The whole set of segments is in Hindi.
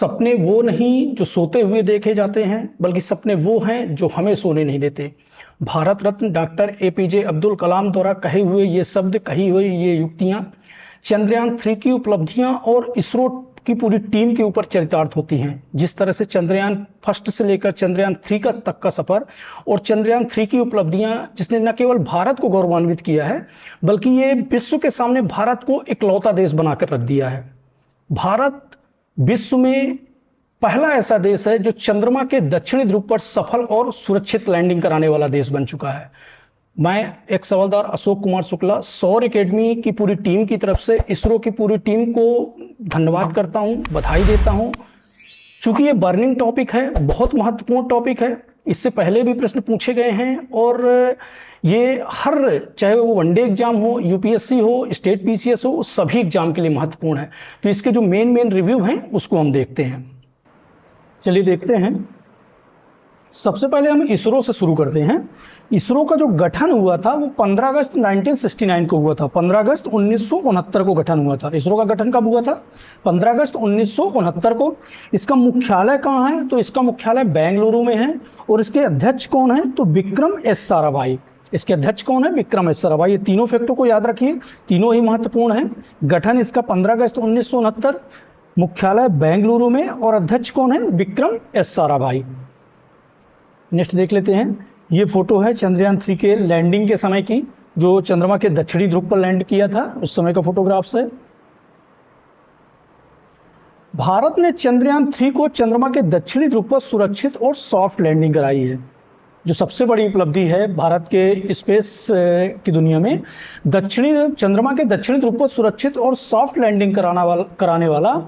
सपने वो नहीं जो सोते हुए देखे जाते हैं, बल्कि सपने वो हैं जो हमें सोने नहीं देते। भारत रत्न डॉक्टर एपीजे अब्दुल कलाम द्वारा कहे हुए ये शब्द, कही हुई ये युक्तियां चंद्रयान 3 की उपलब्धियां और इसरो की पूरी टीम के ऊपर चरितार्थ होती हैं। जिस तरह से चंद्रयान फर्स्ट से लेकर चंद्रयान 3 का तक का सफर और चंद्रयान 3 की उपलब्धियां, जिसने न केवल भारत को गौरवान्वित किया है, बल्कि ये विश्व के सामने भारत को इकलौता देश बनाकर रख दिया है। भारत विश्व में पहला ऐसा देश है जो चंद्रमा के दक्षिणी ध्रुव पर सफल और सुरक्षित लैंडिंग कराने वाला देश बन चुका है। मैं एक सवालदार अशोक कुमार शुक्ला, सौर एकेडमी की पूरी टीम की तरफ से इसरो की पूरी टीम को धन्यवाद करता हूं, बधाई देता हूं। चूंकि ये बर्निंग टॉपिक है, बहुत महत्वपूर्ण टॉपिक है, इससे पहले भी प्रश्न पूछे गए हैं और ये चाहे वो वनडे एग्जाम हो, यूपीएससी हो, स्टेट पीसीएस हो, सभी एग्जाम के लिए महत्वपूर्ण है। तो इसके जो मेन रिव्यू हैं उसको हम देखते हैं। चलिए देखते हैं। सबसे पहले हम इसरो से शुरू करते हैं। इसरो का जो गठन हुआ था वो 15 अगस्त 1969 को हुआ था। 15 अगस्त 1969 को गठन हुआ था। इसरो का गठन कब हुआ था? 15 अगस्त 1969 को। इसका मुख्यालय कहाँ है? तो इसका मुख्यालय बेंगलुरु में है। और इसके अध्यक्ष कौन है? तो विक्रम एस साराभाई। इसके अध्यक्ष कौन है? विक्रम एस साराभाई। ये तीनों फैक्टों को याद रखिए, तीनों ही महत्वपूर्ण हैं। गठन इसका 15 अगस्त 1969, मुख्यालय बेंगलुरु में, और अध्यक्ष कौन है? विक्रम एस साराभाई। नेक्स्ट देख लेते हैं। ये फोटो है चंद्रयान 3 के लैंडिंग के समय की, जो चंद्रमा के दक्षिणी ध्रुव पर लैंड किया था, उस समय का फोटोग्राफ्स है। भारत ने चंद्रयान 3 को चंद्रमा के दक्षिणी ध्रुव पर सुरक्षित और सॉफ्ट लैंडिंग कराई है, जो सबसे बड़ी उपलब्धि है भारत के स्पेस की दुनिया में। चंद्रमा के दक्षिणी ध्रुव पर सुरक्षित और सॉफ्ट लैंडिंग कराने वाला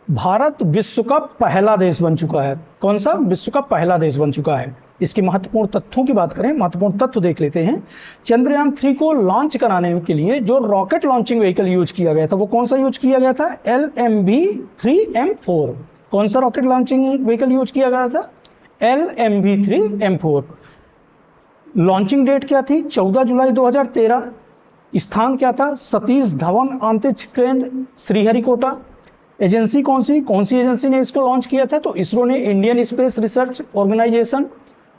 भारत विश्व का पहला देश बन चुका है। कौन सा? विश्व का पहला देश बन चुका है। इसके महत्वपूर्ण तथ्यों की बात करें, महत्वपूर्ण तथ्य देख लेते हैं। चंद्रयान 3 को लॉन्च कराने के लिए जो रॉकेट लॉन्चिंग व्हीकल यूज किया गया था, वो कौन सा यूज किया गया था? LMV-3M4। कौन सा रॉकेट लॉन्चिंग व्हीकल यूज किया गया था? LMV-3M4। लॉन्चिंग डेट क्या थी? 14 जुलाई 2013। स्थान क्या था? सतीश धवन अंतरिक्ष केंद्र, श्रीहरिकोटा। एजेंसी कौन सी एजेंसी ने इसको लॉन्च किया था? तो इसरो ने, इंडियन स्पेस रिसर्च ऑर्गेनाइजेशन।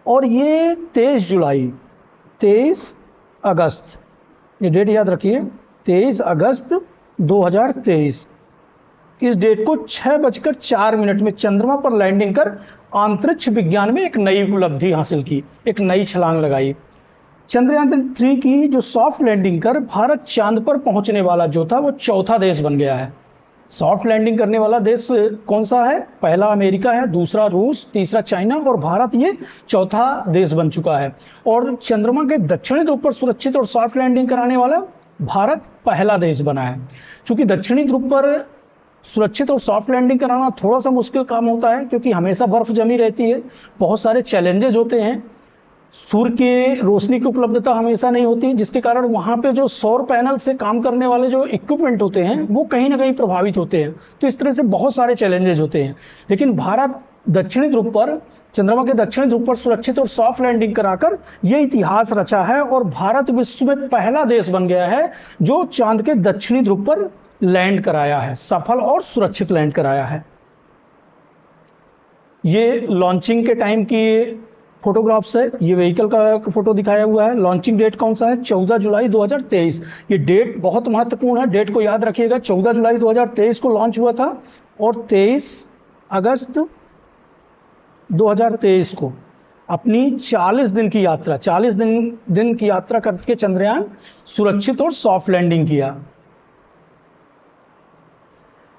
और ये 23 अगस्त, ये डेट याद रखिए, 23 अगस्त 2023। इस डेट को 6:04 में चंद्रमा पर लैंडिंग कर अंतरिक्ष विज्ञान में एक नई उपलब्धि हासिल की, एक नई छलांग लगाई। चंद्रयान 3 की जो सॉफ्ट लैंडिंग कर भारत चांद पर पहुंचने वाला जो था, वो चौथा देश बन गया है। सॉफ्ट लैंडिंग करने वाला देश कौन सा है? पहला अमेरिका है, दूसरा रूस, तीसरा चाइना, और भारत ये चौथा देश बन चुका है। और चंद्रमा के दक्षिणी ध्रुव पर सुरक्षित और सॉफ्ट लैंडिंग कराने वाला भारत पहला देश बना है। चूंकि दक्षिणी ध्रुव पर सुरक्षित और सॉफ्ट लैंडिंग कराना थोड़ा सा मुश्किल काम होता है, क्योंकि हमेशा बर्फ जमी रहती है, बहुत सारे चैलेंजेस होते हैं, सूर्य के रोशनी की उपलब्धता हमेशा नहीं होती, जिसके कारण वहां पे जो सौर पैनल से काम करने वाले जो इक्विपमेंट होते हैं वो कहीं ना कहीं प्रभावित होते हैं। तो इस तरह से बहुत सारे चैलेंजेस होते हैं। लेकिन भारत दक्षिणी ध्रुव पर, चंद्रमा के दक्षिणी ध्रुव पर सुरक्षित और सॉफ्ट लैंडिंग कराकर ये इतिहास रचा है, और भारत विश्व में पहला देश बन गया है जो चांद के दक्षिणी ध्रुव पर लैंड कराया है, सफल और सुरक्षित लैंड कराया है। ये लॉन्चिंग के टाइम की फोटोग्राफ्स है। ये व्हीकल का फोटो दिखाया हुआ है। लॉन्चिंग डेट कौन सा है? 14 जुलाई 2023। ये डेट बहुत महत्वपूर्ण है, डेट को याद रखिएगा। 14 जुलाई 2023 को लॉन्च हुआ था और 23 अगस्त 2023 को अपनी 40 दिन की यात्रा, 40 दिन की यात्रा करके चंद्रयान सुरक्षित और सॉफ्ट लैंडिंग किया।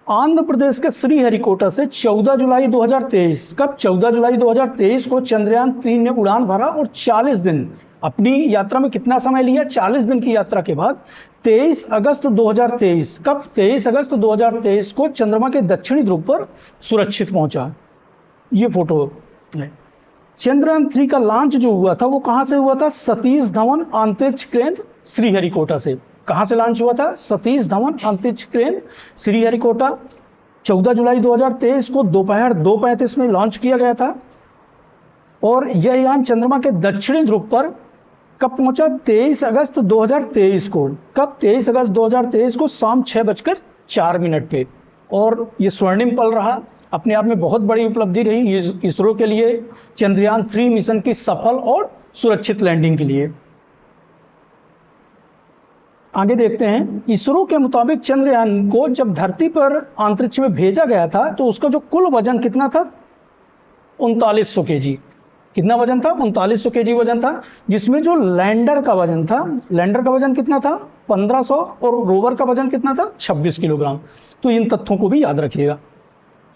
आंध्र प्रदेश के श्रीहरिकोटा से 14 जुलाई 2023, कब? 14 जुलाई 2023 को चंद्रयान 3 ने उड़ान भरा और 40 दिन अपनी यात्रा में कितना समय लिया? 40 दिन की यात्रा के बाद 23 अगस्त 2023, कब? 23 अगस्त 2023 को चंद्रमा के दक्षिणी ध्रुव पर सुरक्षित पहुंचा। ये फोटो है। चंद्रयान 3 का लॉन्च जो हुआ था वो कहां से हुआ था? सतीश धवन अंतरिक्ष केंद्र, श्रीहरिकोटा से। कहां से लॉन्च हुआ था? सतीश धवन अंतरिक्ष केंद्र, श्रीहरिकोटा। 14 जुलाई 2023 को दोपहर 2:35 में लॉन्च किया गया था। और यह यान चंद्रमा के दक्षिणी ध्रुव पर कब पहुंचा? 23 अगस्त 2023 को। कब? 23 अगस्त 2023 को शाम 6:04 पे। और ये स्वर्णिम पल रहा अपने आप में बहुत बड़ी उपलब्धि रही इसरो के लिए चंद्रयान 3 मिशन की सफल और सुरक्षित लैंडिंग के लिए। आगे देखते हैं, इसरो के मुताबिक चंद्रयान को जब धरती पर अंतरिक्ष में भेजा गया था तो उसका जो कुल वजन कितना था, 3900 केजी। कितना वजन था? 3900 केजी वजन था, जिसमें जो लैंडर का वजन था, लैंडर का वजन कितना था? 1500, और रोवर का वजन कितना था? 26 किलोग्राम। तो इन तथ्यों को भी याद रखिएगा।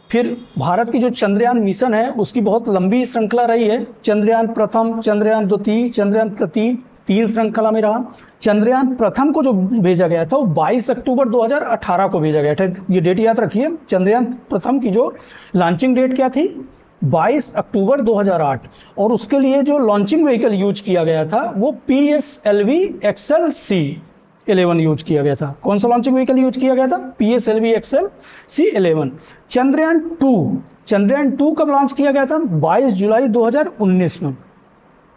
फिर भारत की जो चंद्रयान मिशन है उसकी बहुत लंबी श्रृंखला रही है। चंद्रयान प्रथम, चंद्रयान द्वितीय, चंद्रयान तृतीय, 3 श्रृंखला में रहा। चंद्रयान प्रथम को जो भेजा गया था वो 22 अक्टूबर 2018 को भेजा गया था। ये डेट याद रखिए। चंद्रयान प्रथम की जो लॉन्चिंग डेट क्या थी? 22 अक्टूबर 2008। और उसके लिए जो लॉन्चिंग व्हीकल यूज किया गया था वो PSLV XL-C11 यूज किया गया था। कौन सा लॉन्चिंग व्हीकल यूज किया गया था? PSLV XL-C11। चंद्रयान 2 कब लॉन्च किया गया था? 22 जुलाई 2019 में।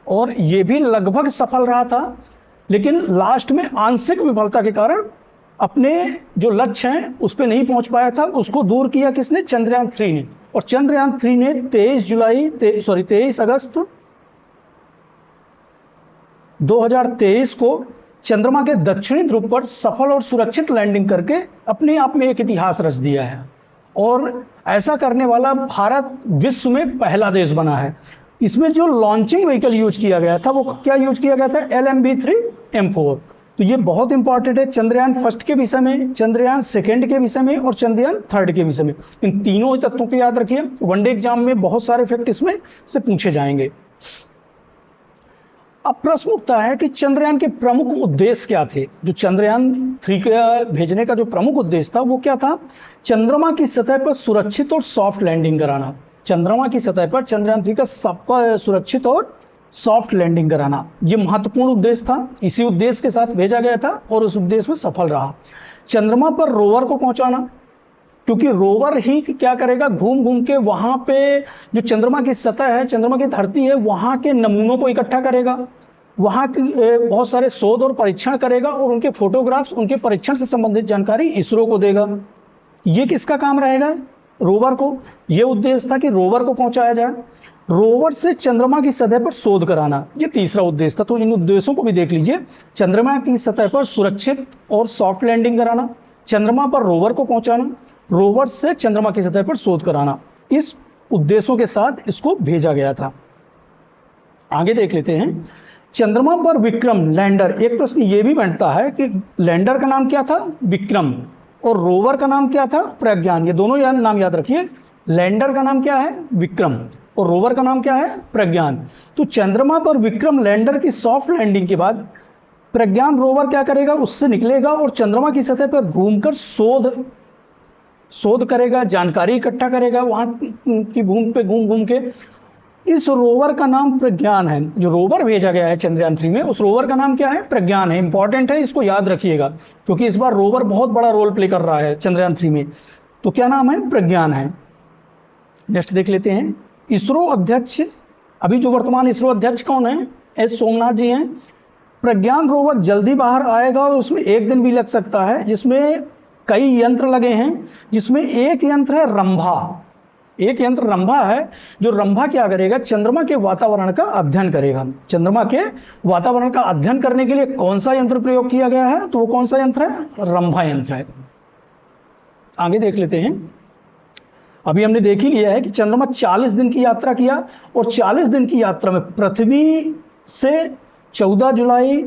और ये भी लगभग सफल रहा था, लेकिन लास्ट में आंशिक विफलता के कारण अपने जो लक्ष्य हैं उस पर नहीं पहुंच पाया था। उसको दूर किया किसने? चंद्रयान 3 ने। और चंद्रयान 3 ने 23 अगस्त 2023 को चंद्रमा के दक्षिणी ध्रुव पर सफल और सुरक्षित लैंडिंग करके अपने आप में एक इतिहास रच दिया है। और ऐसा करने वाला भारत विश्व में पहला देश बना है। इसमें जो लॉन्चिंग व्हीकल यूज किया गया था वो क्या यूज किया गया था? LMB-3M4। तो ये बहुत इंपॉर्टेंट है चंद्रयान फर्स्ट के विषय में, चंद्रयान सेकंड के विषय में और चंद्रयान थर्ड के विषय में। इन तीनों ही तत्वों को याद रखिए। वनडे एग्जाम में बहुत सारे फैक्ट इसमें से पूछे जाएंगे। अब प्रश्न उठता है कि चंद्रयान के प्रमुख उद्देश्य क्या थे? जो चंद्रयान 3 के भेजने का जो प्रमुख उद्देश्य था वो क्या था? चंद्रमा की सतह पर सुरक्षित और सॉफ्ट लैंडिंग कराना। चंद्रमा की सतह पर चंद्रयान 3 का सुरक्षित और सॉफ्ट लैंडिंग कराना, ये महत्वपूर्ण उद्देश्य था। इसी उद्देश्य के साथ भेजा गया था और उस उद्देश्य में सफल रहा। चंद्रमा पर रोवर को पहुंचाना, क्योंकि रोवर ही क्या करेगा? घूम घूम के वहां पे जो चंद्रमा की सतह है, चंद्रमा की धरती है, वहां के नमूनों को इकट्ठा करेगा, वहां की बहुत सारे शोध और परीक्षण करेगा और उनके फोटोग्राफ्स, उनके परीक्षण से संबंधित जानकारी इसरो को देगा। ये किसका काम रहेगा? रोवर को। यह उद्देश्य था कि रोवर को पहुंचाया जाए। रोवर से चंद्रमा की सतह पर शोध कराना, यह तीसरा उद्देश्य था। तो इन उद्देश्यों को भी देख लीजिए। चंद्रमा की सतह पर सुरक्षित और सॉफ्ट लैंडिंग कराना, चंद्रमा पर रोवर को पहुंचाना, रोवर से चंद्रमा की सतह पर शोध कराना, इस उद्देश्यों के साथ इसको भेजा गया था। आगे देख लेते हैं, चंद्रमा पर विक्रम लैंडर। एक प्रश्न ये भी बनता है कि लैंडर का नाम क्या था? विक्रम। और रोवर का नाम क्या था? प्रज्ञान। ये दोनों नाम याद रखिए। लैंडर का नाम क्या है? विक्रम। और रोवर का नाम क्या है? प्रज्ञान। तो चंद्रमा पर विक्रम लैंडर की सॉफ्ट लैंडिंग के बाद प्रज्ञान रोवर क्या करेगा? उससे निकलेगा और चंद्रमा की सतह पर घूमकर शोध करेगा, जानकारी इकट्ठा करेगा वहां की भूमि पे घूम घूम के। इस रोवर का नाम प्रज्ञान है। जो रोवर भेजा गया है चंद्रयान 3 में, उस रोवर का नाम क्या है? प्रज्ञान है। इंपॉर्टेंट है, इसको याद रखिएगा, क्योंकि इस बार रोवर बहुत बड़ा रोल प्ले कर रहा है चंद्रयान 3 में। तो क्या नाम है? प्रज्ञान है। नेक्स्ट देख लेते हैं, इसरो अध्यक्ष, अभी जो वर्तमान इसरो अध्यक्ष कौन है? एस सोमनाथ जी हैं। प्रज्ञान रोवर जल्दी बाहर आएगा और उसमें 1 दिन भी लग सकता है, जिसमें कई यंत्र लगे हैं, जिसमें एक यंत्र है रंभा। एक यंत्र रंभा है, जो रंभा क्या करेगा? चंद्रमा के वातावरण का अध्ययन करेगा। चंद्रमा के वातावरण का अध्ययन करने के लिए कौन सा यंत्र प्रयोग किया गया है? तो वो कौन सा यंत्र है? रंभा यंत्र है। आगे देख लेते हैं, अभी हमने देख ही लिया है कि चंद्रमा 40 दिन की यात्रा किया, और 40 दिन की यात्रा में पृथ्वी से 14 जुलाई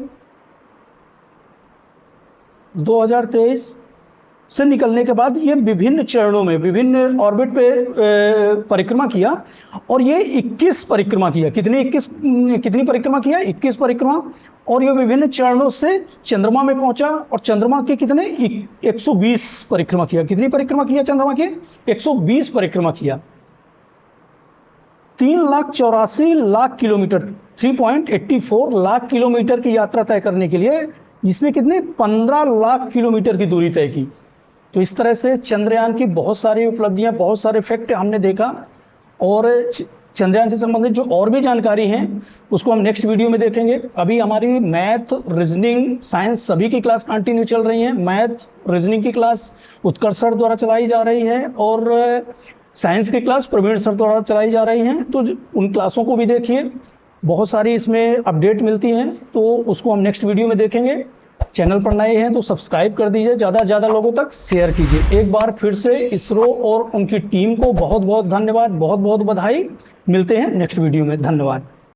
2023 से निकलने के बाद ये विभिन्न चरणों में, विभिन्न ऑर्बिट पे परिक्रमा किया, और ये 21 परिक्रमा किया। कितनी परिक्रमा किया? 21 परिक्रमा। और ये विभिन्न चरणों से चंद्रमा में पहुंचा, और चंद्रमा के कितने? 120 परिक्रमा किया। कितनी परिक्रमा किया चंद्रमा के? 120 परिक्रमा किया। 3,84,00,000 किलोमीटर, 3.84 लाख किलोमीटर की यात्रा तय करने के लिए इसने कितने? 15 लाख किलोमीटर की दूरी तय की। तो इस तरह से चंद्रयान की बहुत सारी उपलब्धियां, बहुत सारे फैक्ट हमने देखा, और चंद्रयान से संबंधित जो और भी जानकारी है उसको हम नेक्स्ट वीडियो में देखेंगे। अभी हमारी मैथ, रीजनिंग, साइंस सभी की क्लास कंटिन्यू चल रही है। मैथ, रीजनिंग की क्लास उत्कर्ष सर द्वारा चलाई जा रही है, और साइंस की क्लास प्रवीण सर द्वारा चलाई जा रही हैं, तो उन क्लासों को भी देखिए। बहुत सारी इसमें अपडेट मिलती हैं, तो उसको हम नेक्स्ट वीडियो में देखेंगे। चैनल पर नए हैं तो सब्सक्राइब कर दीजिए, ज़्यादा से ज़्यादा लोगों तक शेयर कीजिए। एक बार फिर से इसरो और उनकी टीम को बहुत बहुत धन्यवाद, बहुत बहुत बधाई। मिलते हैं नेक्स्ट वीडियो में। धन्यवाद।